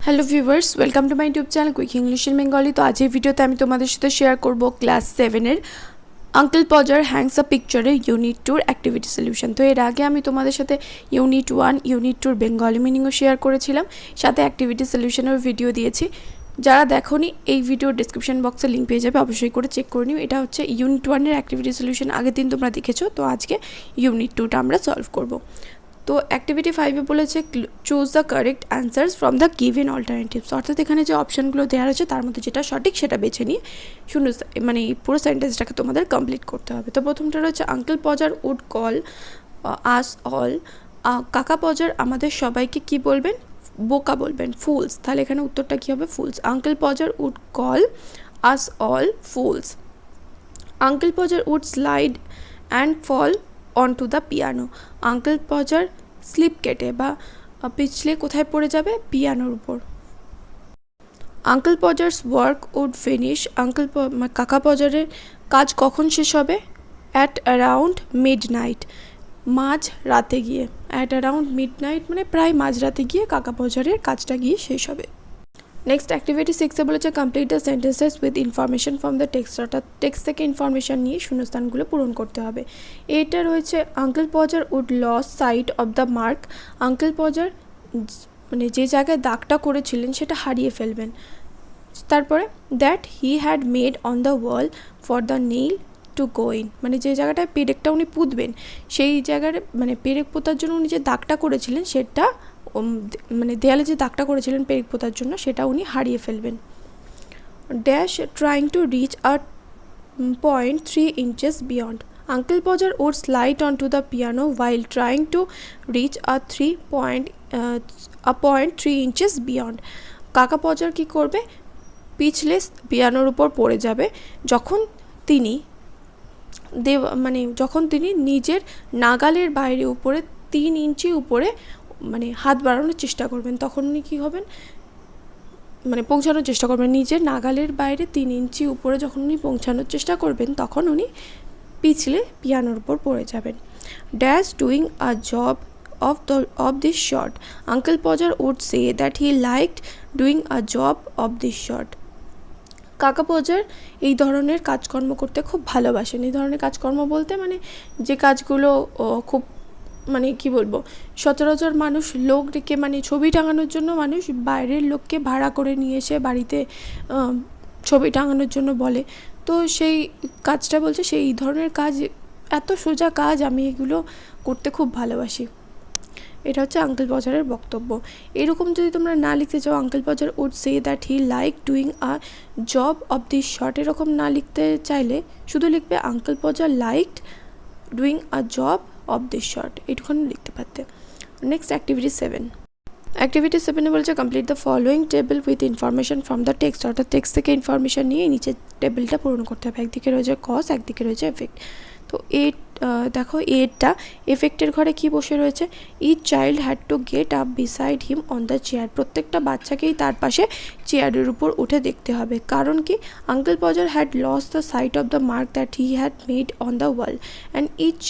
Hello viewers, welcome to my YouTube channel quick English in Bengali. তো আজ এই ভিডিওতে আমি তোমাদের সাথে শেয়ার করব ক্লাস 7-এর আঙ্কেল পজার হ্যাংস আ পিকচারের ইউনিট 2 অ্যাক্টিভিটি সলিউশন। তো এর আগে আমি তোমাদের সাথে ইউনিট 1 ইউনিট 2 বেঙ্গলি মিনিংও শেয়ার করেছিলাম, সাথে অ্যাক্টিভিটি সলিউশনের ভিডিও দিয়েছি। যারা দেখোনি এই ভিডিওর ডিসক্রিপশন বক্সে লিঙ্ক পেয়ে যাবে, অবশ্যই করে চেক করে নিও। এটা হচ্ছে ইউনিট 1-এর অ্যাক্টিভিটি সলিউশন, আগের দিন তোমরা দেখেছো। তো আজকে ইউনিট 2টা আমরা সলভ করব। তো অ্যাক্টিভিটি 5-এ বলেছে choose the correct answers from the given alternatives, অর্থাৎ এখানে যে অপশানগুলো দেওয়া রয়েছে তার মধ্যে যেটা সঠিক সেটা বেছে নিয়ে শূন্য মানে এই পুরো সেন্টেন্সটাকে তোমাদের কমপ্লিট করতে হবে। তো প্রথমটা রয়েছে uncle Podger would call us all, কাকা পজার আমাদের সবাইকে কি বলবেন? বোকা বলবেন, ফুলস। তাহলে এখানে উত্তরটা কী হবে? Fools. Uncle Podger would call us all fools. Uncle Podger would slide and fall onto the piano. Uncle Podger slip কেটে বা পিছলে কোথায় পড়ে যাবে? পিয়ানোর উপর। Uncle Podger's work would finish, কাকা পজারের কাজ কখন শেষ হবে? অ্যাট অ্যারাউন্ড মিড নাইট, মাঝ রাতে গিয়ে। অ্যাট অ্যারাউন্ড মিড নাইট মানে প্রায় মাঝরাতে গিয়ে কাকা পজারের কাজটা গিয়ে শেষ হবে। নেক্সট অ্যাক্টিভিটি 6-এ বলেছে complete the sentences with information from the text, অর্থাৎ টেক্সট থেকে ইনফরমেশান নিয়ে শূন্যস্থানগুলো পূরণ করতে হবে। এটা রয়েছে uncle Podger would lose sight of the mark, Uncle Podger মানে যে জায়গায় দাগটা করেছিলেন সেটা হারিয়ে ফেলবেন। তারপরে that he had made on the wall for the nail to go in, মানে যে জায়গাটায় পেরেকটা উনি পুঁতবেন সেই জায়গায় মানে পেরেক পোতার জন্য উনি যে দাগটা করেছিলেন সেটা মানে দেয়ালে যে দাগটা করেছিলেন পেরেক পোতার জন্য সেটা উনি হারিয়ে ফেলবেন। Dash trying to reach a point 3 inches beyond, uncle Podger would slide on to the piano while trying to reach a point 3 inches beyond. কাকা পজার কী করবে? পিছলে পিয়ানোর উপর পড়ে যাবে যখন তিনি যখন তিনি নিজের নাগালের বাইরে উপরে 3 ইঞ্চি উপরে মানে হাত বাড়ানোর চেষ্টা করবেন, তখন উনি কী হবেন? মানে পৌঁছানোর চেষ্টা করবেন নিজের নাগালের বাইরে 3 ইঞ্চি উপরে যখন উনি পৌঁছানোর চেষ্টা করবেন তখন উনি পিছলে পিয়ানোর উপর পড়ে যাবেন। Dash doing a job of this short, uncle পজার would say that he liked doing a job of this short. কাকা পজার এই ধরনের কাজকর্ম করতে খুব ভালোবাসেন। এই ধরনের কাজকর্ম বলতে মানে যে কাজগুলো খুব মানে কি বলবো, সচরাচর মানুষ লোক রেখে মানে ছবি টাঙানোর জন্য মানুষ বাইরের লোককে ভাড়া করে নিয়ে এসে বাড়িতে ছবি টাঙানোর জন্য বলে। তো সেই কাজটা বলছে সেই ধরনের কাজ, এত সোজা কাজ, আমি এগুলো করতে খুব ভালোবাসি। এটা হচ্ছে আঙ্কেল পজারের বক্তব্য। এরকম যদি তোমরা না লিখতে চাও, uncle Podger would say that he like doing a job of this sort, এরকম না লিখতে চাইলে শুধু লিখবে uncle Podger liked doing a job of this sort, এটুখানি লিখতে পারতে। Next activity 7। অ্যাক্টিভিটি 7-এ বলছে complete the following table with information from the text, অর্থাৎ টেক্সট থেকে ইনফরমেশান নিয়ে নিচের টেবিলটা পূরণ করতে হবে। একদিকে রয়েছে কজ, একদিকে রয়েছে এফেক্ট। তো দেখো এরটা এফেক্টের ঘরে কি বসে রয়েছে? Each child had to get up beside him on the chair, প্রত্যেকটা বাচ্চাকেই তার পাশে চেয়ারের উপর উঠে দেখতে হবে। কারণ কি? Uncle Podger had lost the sight of the mark that he had made on the wall and each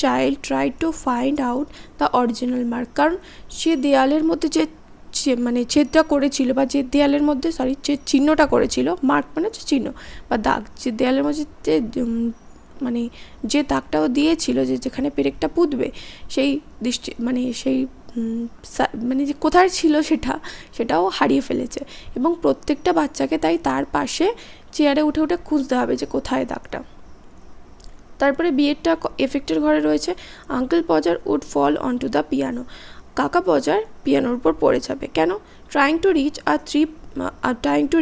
child try to find out the original mark, কারণ সে দেয়ালের মধ্যে যে মানে ছেদটা করেছিল বা যে দেয়ালের মধ্যে যে চিহ্নটা করেছিল, মার্ক মানে হচ্ছে চিহ্ন বা দাগ, যে দেয়ালের মধ্যে মানে যে দাগটাও দিয়েছিল যে যেখানে পেরেকটা পুঁতবে সেই মানে যে কোথায় ছিল সেটাও হারিয়ে ফেলেছে। এবং প্রত্যেকটা বাচ্চাকে তাই তার পাশে চেয়ারে উঠে উঠে খুঁজতে হবে যে কোথায় দাগটা। তারপরে বিয়েরটা এফেক্টের ঘরে রয়েছে uncle Podger would fall on to the piano, কাকা পজার পিয়ানোর উপর পড়ে যাবে। কেন? Trying to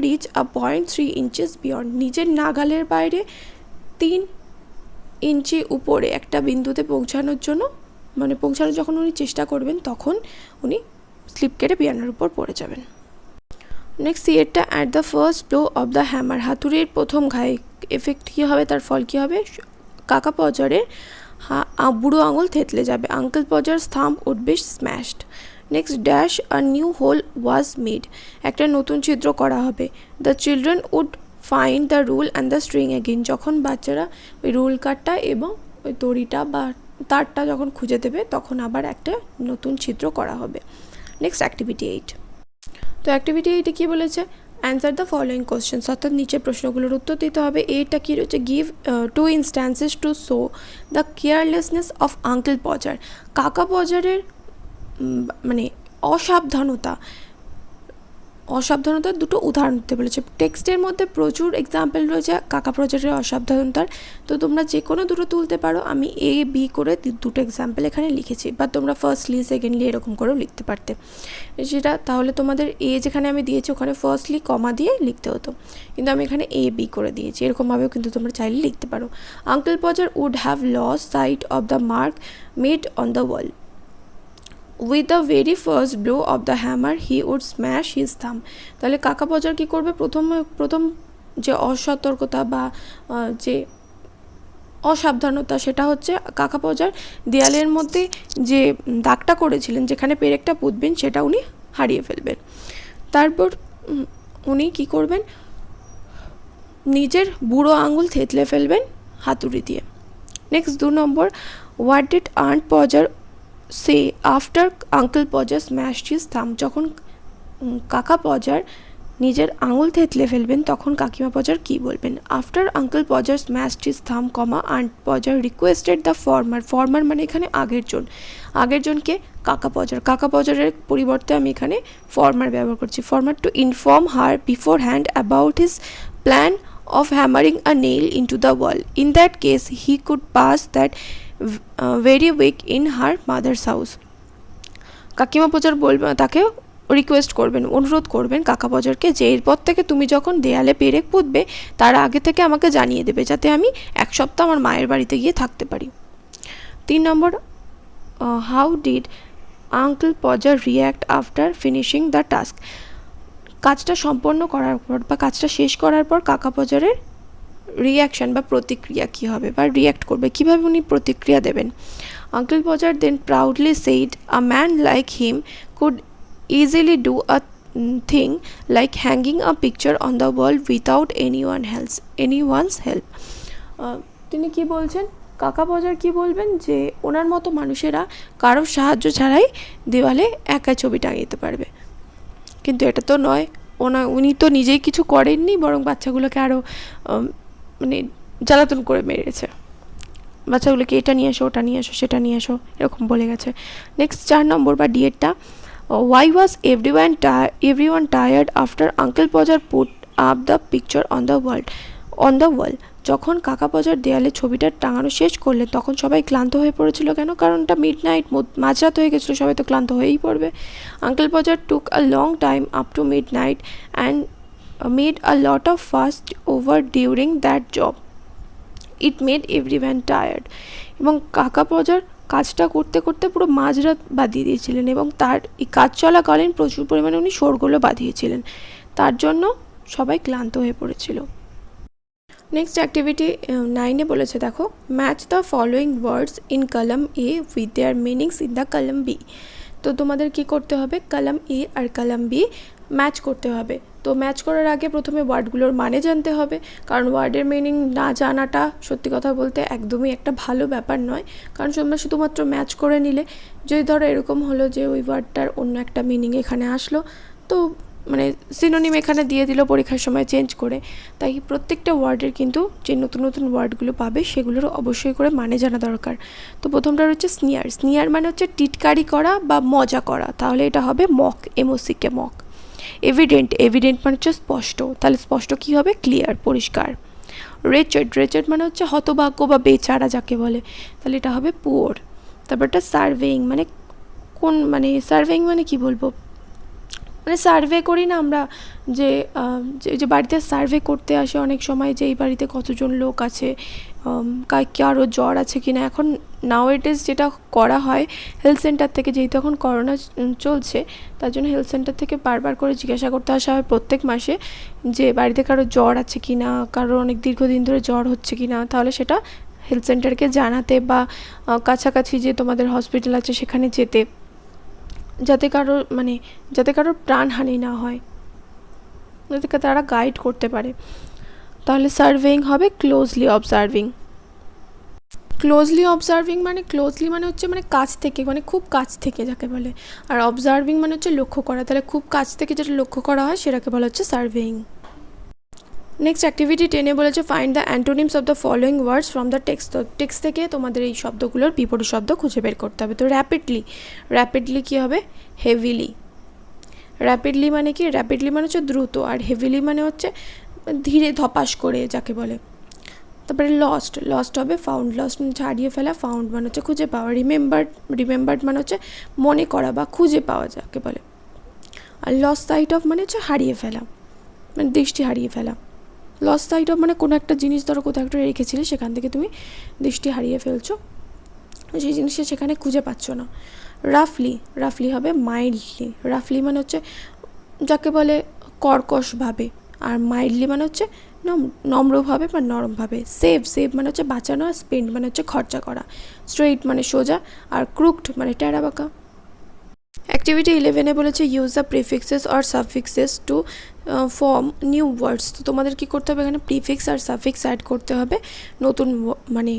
reach a point 3 inches beyond, নিজের নাগালের বাইরে 3 ইঞ্চি উপরে একটা বিন্দুতে পৌঁছানোর যখন উনি চেষ্টা করবেন তখন উনি স্লিপ কেটে পিয়ানোর উপর পড়ে যাবেন। নেক্সট সিয়েরটা at the first blow of the hammer, হাতুড়ির প্রথম ঘায়ে এফেক্ট কী হবে? তার ফল কী হবে? কাকা পজারের বুড়ো আঙুল থেতলে যাবে। Uncle Podger thumb would be smashed. Next dash a new hole was made, একটা নতুন ছিদ্র করা হবে। The children would find the rule and the string again, যখন বাচ্চারা ওই রুল কাঠটা এবং ওই দড়িটা বা তারটা যখন খুঁজে দেবে তখন আবার একটা নতুন ছিদ্র করা হবে। Next activity 8। তো অ্যাক্টিভিটি এইটা কী বলেছে, অ্যান্সার দ্য ফলোয়িং কোশ্চেন্স, অর্থাৎ নিচের প্রশ্নগুলোর উত্তর দিতে হবে। এটা কী রয়েছে, give two instances to show the carelessness of uncle Podger. কাকা পজারের মানে অসাবধানতার দুটো উদাহরণ দিতে বলেছে। টেক্সটের মধ্যে প্রচুর এক্সাম্পল রয়েছে কাকা পজারের অসাবধানতার, তো তোমরা যে কোনো দুটো তুলতে পারো। আমি A B করে দুটো এক্সাম্পল এখানে লিখেছি, বা তোমরা ফার্স্টলি সেকেন্ডলি এরকম করেও লিখতে পারতে। সেটা তাহলে তোমাদের A যেখানে আমি দিয়েছি ওখানে ফার্স্টলি কমা দিয়ে লিখতে হতো, কিন্তু আমি এখানে A B করে দিয়েছি। এরকমভাবেও কিন্তু তোমরা চাইলে লিখতে পারো। Uncle Podger would have lost sight of the mark made on the wall. With the very first blow of the hammer he would smash his thumb. তাহলে কাকা পজার কী করবে, প্রথম যে অসতর্কতা বা যে অসাবধানতা, সেটা হচ্ছে কাকা পজার দেয়ালের মধ্যে যে দাগটা করেছিলেন যেখানে পেরেকটা পুঁতবেন সেটা উনি হারিয়ে ফেলবেন। তারপর উনি কি করবেন, নিজের বুড়ো আঙুল থেতলে ফেলবেন হাতুড়ি দিয়ে। নেক্সট 2 নম্বর, what did aunt Podger say after uncle Podger smashed his thumb. যখন কাকা পজার নিজের আঙুল থেতলে ফেলবেন তখন কাকিমা পজার কী বলবেন। After uncle Podger smashed his thumb comma aunt Podger requested the former মানে এখানে আগের জনকে কাকা পজারের পরিবর্তে আমি এখানে ফর্মার ব্যবহার করছি। Former to inform her before hand about his plan of hammering a nail into the wall. In that case, he could pass that very week in her mother's house. কাকিমা পজার বলবেন, তাকে রিকোয়েস্ট করবেন, অনুরোধ করবেন কাকা পজারকে যে এরপর থেকে তুমি যখন দেয়ালে পেরেক পুঁতবে তার আগে থেকে আমাকে জানিয়ে দেবে, যাতে আমি 1 সপ্তাহ আমার মায়ের বাড়িতে গিয়ে থাকতে পারি। 3 নম্বর, how did uncle Podger react after finishing the task. কাজটা সম্পন্ন করার পর বা কাজটা শেষ করার পর কাকা পজারের রিয়াকশান বা প্রতিক্রিয়া কী হবে বা রিয়্যাক্ট করবে, কীভাবে উনি প্রতিক্রিয়া দেবেন। Uncle Podger then proudly said, a man like him could easily do a thing like hanging a picture on the wall without anyone's help. তিনি কি বলছেন, কাকা পজার কি বলবেন যে ওনার মতো মানুষেরা কারোর সাহায্য ছাড়াই দেওয়ালে একা ছবি টাঙিয়ে দিতে পারবে, কিন্তু এটা তো নয়। উনি তো নিজেই কিছু করেননি, বরং বাচ্চাগুলোকে আরও মানে জ্বালাতন করে মেরেছে। বাচ্চাগুলোকে এটা নিয়ে আসো, ওটা নিয়ে আসো, সেটা নিয়ে আসো, এরকম বলে গেছে। নেক্সট 4 নম্বর বা ডিএডটা, why was everyone tired after uncle Podger put up the picture on the wall. যখন কাকা পজার দেয়ালে ছবিটা টাঙানো শেষ করলেন তখন সবাই ক্লান্ত হয়ে পড়েছিল। কেন? কারণ এটা মিডনাইট, মাঝরাত হয়ে গেছিলো, সবাই তো ক্লান্ত হয়েই পড়বে। Uncle পজার took a long time up to midnight and made a lot of fast over during that job. It made everyone tired. এবং কাকা পজার কাজটা করতে করতে পুরো মাঝরাত বাঁধিয়ে দিয়েছিলেন, এবং তার এই কাজ চলাকালীন প্রচুর পরিমাণে উনি শোরগোলও বাঁধিয়েছিলেন, তার জন্য সবাই ক্লান্ত হয়ে পড়েছিল। নেক্সট অ্যাক্টিভিটি 9-এ বলেছে, দেখো, match the following words in column A with their meanings in the column B. তো তোমাদের কি করতে হবে, কলাম এ আর কলাম বি ম্যাচ করতে হবে। তো ম্যাচ করার আগে প্রথমে ওয়ার্ডগুলোর মানে জানতে হবে, কারণ ওয়ার্ডের মিনিং না জানাটা সত্যি কথা বলতে একদমই একটা ভালো ব্যাপার নয়। কারণ তোমরা শুধুমাত্র ম্যাচ করে নিলে, যদি ধরো এরকম হলো যে ওই ওয়ার্ডটার অন্য একটা মিনিং এখানে আসলো, তো মানে সিনোনিম এখানে দিয়ে দিল পরীক্ষার সময় চেঞ্জ করে। তাই প্রত্যেকটা ওয়ার্ডের কিন্তু যে নতুন নতুন ওয়ার্ডগুলো পাবে সেগুলোর অবশ্যই করে মানে জানা দরকার। তো প্রথমটা হচ্ছে স্নিয়ার মানে হচ্ছে টিটকারি করা বা মজা করা, তাহলে এটা হবে মক, এমওসিকে মক। এভিডেন্ট মানে হচ্ছে স্পষ্ট, তাহলে স্পষ্ট কি হবে, ক্লিয়ার, পরিষ্কার। রেচেড মানে হচ্ছে হতভাগ্য বা বেচারা যাকে বলে, তাহলে এটা হবে পুওর। তারপরটা সার্ভেইং মানে সার্ভেইং মানে কি বলবো, মানে সার্ভে করি না আমরা, যে বাড়িতে সার্ভে করতে আসে অনেক সময়, যে এই বাড়িতে কতজন লোক আছে, কারো জ্বর আছে কিনা। এখন নাওএডেজ যেটা করা হয় হেলথ সেন্টার থেকে, যেহেতু এখন করোনা চলছে তার জন্য হেলথ সেন্টার থেকে বারবার করে জিজ্ঞাসা করতে আসা হয় প্রত্যেক মাসে যে বাড়িতে কারো জ্বর আছে কিনা, কারো অনেক দীর্ঘদিন ধরে জ্বর হচ্ছে কিনা, তাহলে সেটা হেলথ সেন্টারকে জানাতে বা কাছাকাছি যে তোমাদের হসপিটাল আছে সেখানে যেতে, যাতে কারোর প্রাণহানি না হয়, যাতে তারা গাইড করতে পারে। তাহলে সার্ভেইং হবে ক্লোজলি অবজার্ভিং। ক্লোজলি অবজার্ভিং মানে ক্লোজলি মানে হচ্ছে মানে কাছ থেকে, মানে খুব কাছ থেকে যাকে বলে, আর অবজার্ভিং মানে হচ্ছে লক্ষ্য করা, তাহলে খুব কাছ থেকে যেটা লক্ষ্য করা হয় সেটাকে বলা হচ্ছে সার্ভেইং। নেক্সট অ্যাক্টিভিটি 10 বলেছে find the antonyms of the following words from the text. তো টেক্সট থেকে তোমাদের এই শব্দগুলোর বিপরীত শব্দ খুঁজে বের করতে হবে। তো র্যাপিডলি কী হবে? হেভিলি। র্যাপিডলি মানে কি? র্যাপিডলি মানে হচ্ছে দ্রুত, আর হেভিলি মানে হচ্ছে ধীরে ধপাস করে যাকে বলে। তারপরে লস্ট হবে ফাউন্ড। লস্ট মানে হারিয়ে ফেলা, ফাউন্ড মানে হচ্ছে খুঁজে পাওয়া, রিমেম্বার্ড মানে হচ্ছে মনে করা বা খুঁজে পাওয়া যাকে বলে। আর লস্ট সাইট অফ মানে হচ্ছে হারিয়ে ফেলা, মানে দৃষ্টি হারিয়ে ফেলা। লস্ট সাইট অফ মানে কোনো একটা জিনিস ধরো কোথাও একটা রেখেছিলে, সেখান থেকে তুমি দৃষ্টি হারিয়ে ফেলছো, সেই জিনিসটা সেখানে খুঁজে পাচ্ছ না। রাফলি হবে মাইল্ডলি। রাফলি মানে হচ্ছে যাকে বলে কর্কশভাবে, আর মাইল্ডলি মানে হচ্ছে নম্রভাবে বা নরমভাবে। সেভ মানে হচ্ছে বাঁচানো, আর স্পেন্ড মানে হচ্ছে খরচা করা। স্ট্রেইট মানে সোজা, আর ক্রুকড মানে টেরা বাঁকা। অ্যাক্টিভিটি 11 বলেছে use the prefixes or suffixes to form new words. তো তোমাদের কী করতে হবে? এখানে প্রিফিক্স আর সাফিক্স অ্যাড করতে হবে নতুন মানে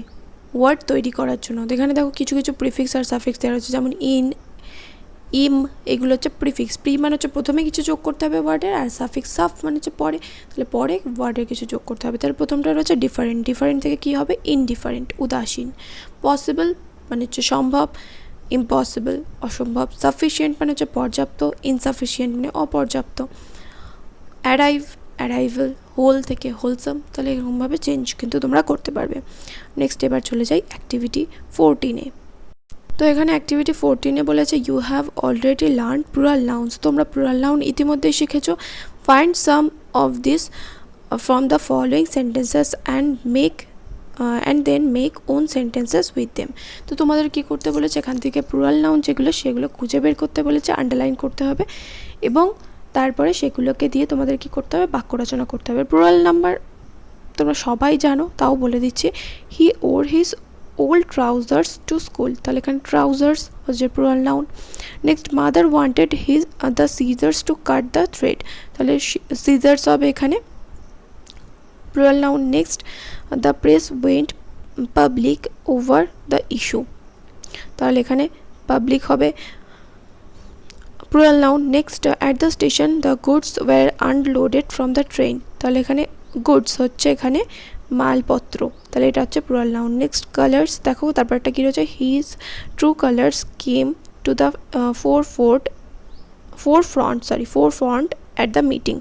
ওয়ার্ড তৈরি করার জন্য। এখানে দেখো কিছু প্রিফিক্স আর সাফিক্স দেওয়া হচ্ছে, যেমন ইম, এগুলো হচ্ছে প্রিফিক্স। প্রি মানে হচ্ছে প্রথমে কিছু যোগ করতে হবে ওয়ার্ডের, আর সাফিক্স সাফ মানে হচ্ছে পরে, তাহলে পরে ওয়ার্ডের কিছু যোগ করতে হবে। তাহলে প্রথমটা রয়েছে ডিফারেন্ট থেকে কী হবে? ইনডিফারেন্ট, উদাসীন। পসিবল মানে হচ্ছে সম্ভব, ইম্পসিবল অসম্ভব। সাফিসিয়েন্ট মানে হচ্ছে পর্যাপ্ত, ইনসাফিসিয়েন্ট মানে অপর্যাপ্ত। অ্যারাইভেল, হোল থেকে হোলসাম। তাহলে এরকমভাবে চেঞ্জ কিন্তু তোমরা করতে পারবে। নেক্সট এবার চলে যাই অ্যাক্টিভিটি 14-এ। তো এখানে অ্যাক্টিভিটি 14-এ বলেছে you have already learn plural nouns. তোমরা প্লুরাল নাউন ইতিমধ্যেই শিখেছো। Find some of this from the following sentences and then make own sentences with them. তো তোমাদের কী করতে বলেছে? এখান থেকে প্লুরাল নাউন যেগুলো সেগুলো খুঁজে বের করতে বলেছে, আন্ডারলাইন করতে হবে, এবং তারপরে সেগুলোকে দিয়ে তোমাদের কী করতে হবে? বাক্য রচনা করতে হবে। প্লুরাল নাম্বার তোমরা সবাই জানো, তাও বলে দিচ্ছি। He wore his old trousers to school. তাহলে এখানে ট্রাউজার্স হচ্ছে plural noun. Next mother wanted the scissors to cut the thread. তাহলে সিজার্স হবে এখানে plural noun. Next the press went public over the issue. তাহলে এখানে পাবলিক হবে plural noun. Next at the station the goods were unloaded from the train. তাহলে এখানে goods হচ্ছে এখানে মালপত্র, তাহলে এটা হচ্ছে প্লুরাল নাউন। নেক্সট কালার্স, দেখো তারপরটা কী রয়েছে? His true colours came to the forefront at the meeting.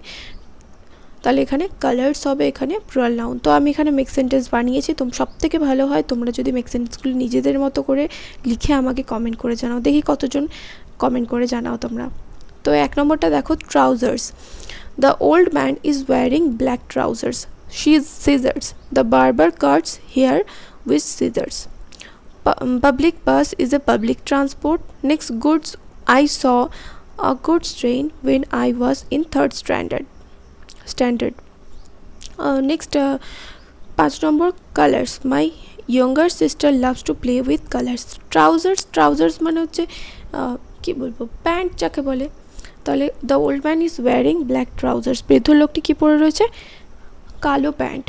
তাহলে এখানে কালার্স হবে এখানে প্লুরাল নাউন। তো আমি এখানে মেক সেন্টেন্স বানিয়েছি। সব থেকে ভালো হয় তোমরা যদি মেক সেন্টেন্সগুলো নিজেদের মতো করে লিখে আমাকে কমেন্ট করে জানাও, দেখি কতজন কমেন্ট করে জানাও তোমরা। তো 1 নম্বরটা দেখো, trousers. The old man is wearing black trousers. Scissors. The barber cuts hair with scissors. Public bus is a public transport. Next, goods. I saw a goods train when I was in 3rd standard. Next, 5 number, colors. My younger sister loves to play with colors. Trousers মানে হচ্ছে কি বলবো, pant যাকে বলে। তাহলে the old man is wearing black trousers. বৃদ্ধ লোকটি কী পরে রয়েছে? কালো প্যান্ট।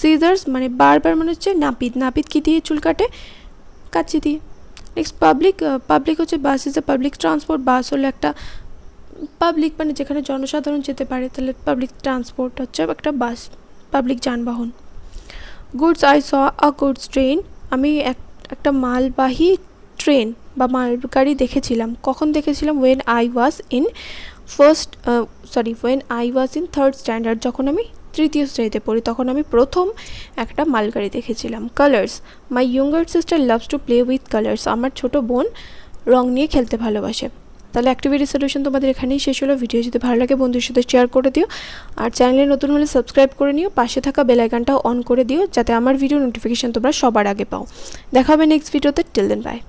সিজার্স মানে বারবার মানে হচ্ছে নাপিত কী দিয়ে চুল কাটে? কাঁচি দিয়ে। নেক্সট পাবলিক হচ্ছে bus is a public transport. Bus হলো একটা পাবলিক মানে যেখানে জনসাধারণ যেতে পারে, তাহলে পাবলিক ট্রান্সপোর্ট হচ্ছে একটা বাস, পাবলিক যানবাহন। Goods, I saw a goods train. আমি একটা মালবাহী ট্রেন বা মালগাড়ি দেখেছিলাম। কখন দেখেছিলাম? When I was in 3rd standard. যখন আমি 3য় শ্রেণীতে পড়ি তখন আমি প্রথম একটা মালগাড়ি দেখেছিলাম। Colours, my younger sister loves to play with colours. আমার ছোট বোন রং নিয়ে খেলতে ভালোবাসে। তাহলে অ্যাক্টিভিটি সলিউশন তোমাদের এখানেই শেষ হলো। ভিডিও যদি ভালো লাগে বন্ধুদের সাথে শেয়ার করে দিও, আর চ্যানেলে নতুন হলে সাবস্ক্রাইব করে নিও, পাশে থাকা বেল আইকনটাও অন করে দিও যাতে আমার ভিডিও নোটিফিকেশান তোমরা সবার আগে পাও। দেখা হবে নেক্সট ভিডিওতে। Till then by.